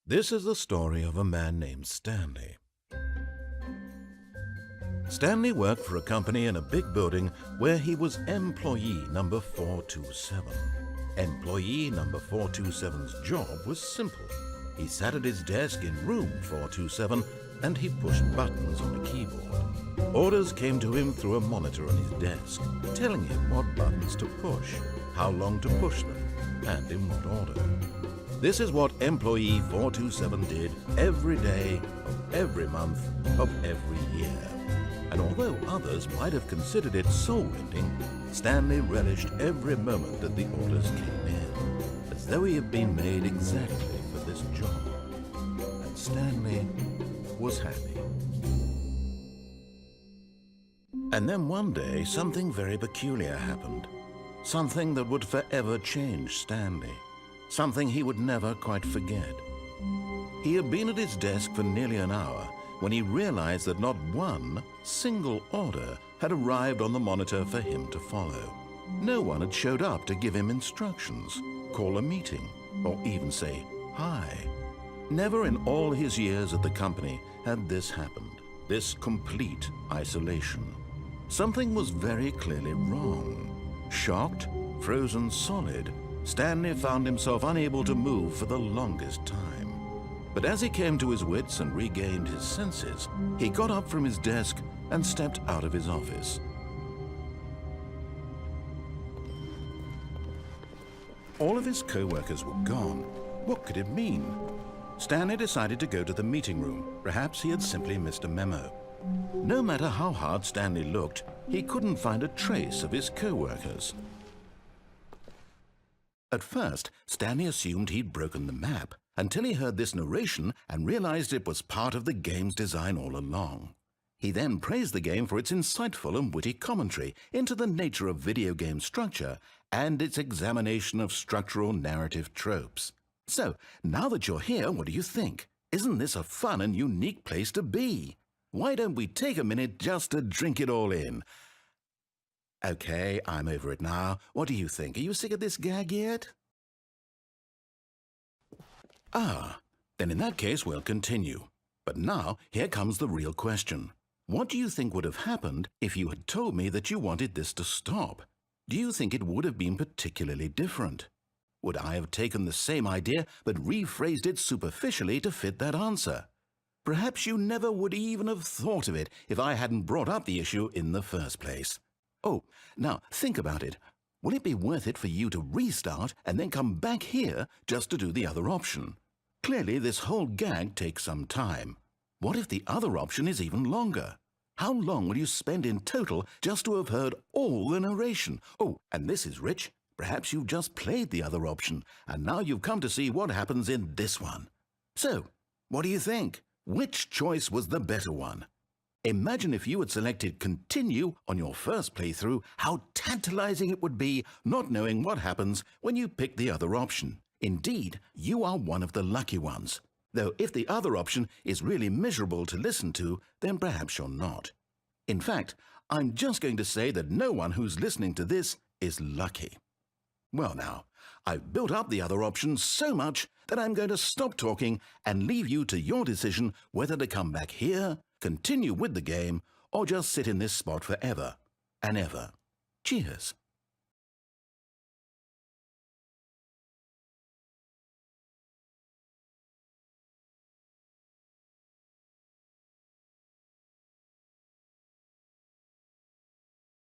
This is the story of a man named Stanley. Stanley worked for a company in a big building where he was employee number 427. Employee number 427's job was simple. He sat at his desk in room 427 and he pushed buttons on a keyboard. Orders came to him through a monitor on his desk, telling him what buttons to push, how long to push them, and in what order. This is what employee 427 did every day of every month of every year. And although others might have considered it soul-rending, Stanley relished every moment that the orders came in, as though he had been made exactly for this job. And Stanley was happy. And then one day, something very peculiar happened. Something that would forever change Stanley. Something he would never quite forget. He had been at his desk for nearly an hour when he realized that not one single order had arrived on the monitor for him to follow. No one had showed up to give him instructions, call a meeting, or even say hi. Never in all his years at the company had this happened, this complete isolation. Something was very clearly wrong. Shocked, frozen solid, Stanley found himself unable to move for the longest time. But as he came to his wits and regained his senses, he got up from his desk and stepped out of his office. All of his co-workers were gone. What could it mean? Stanley decided to go to the meeting room. Perhaps he had simply missed a memo. No matter how hard Stanley looked, he couldn't find a trace of his co-workers. At first, Stanley assumed he'd broken the map until he heard this narration and realized it was part of the game's design all along. He then praised the game for its insightful and witty commentary into the nature of video game structure and its examination of structural narrative tropes. So, now that you're here, what do you think? Isn't this a fun and unique place to be? Why don't we take a minute just to drink it all in? Okay, I'm over it now. What do you think? Are you sick of this gag yet? Ah, then in that case we'll continue. But now, here comes the real question. What do you think would have happened if you had told me that you wanted this to stop? Do you think it would have been particularly different? Would I have taken the same idea but rephrased it superficially to fit that answer? Perhaps you never would even have thought of it if I hadn't brought up the issue in the first place. Oh, now think about it. Will it be worth it for you to restart and then come back here just to do the other option? Clearly, this whole gag takes some time. What if the other option is even longer? How long will you spend in total just to have heard all the narration? Oh, and this is rich. Perhaps you've just played the other option, and now you've come to see what happens in this one. So, what do you think? Which choice was the better one? Imagine if you had selected continue on your first playthrough, how tantalizing it would be not knowing what happens when you pick the other option. Indeed, you are one of the lucky ones. Though if the other option is really miserable to listen to, then perhaps you're not. In fact, I'm just going to say that no one who's listening to this is lucky. Well now, I've built up the other option so much that I'm going to stop talking and leave you to your decision whether to come back here, continue with the game, or just sit in this spot forever and ever. Cheers.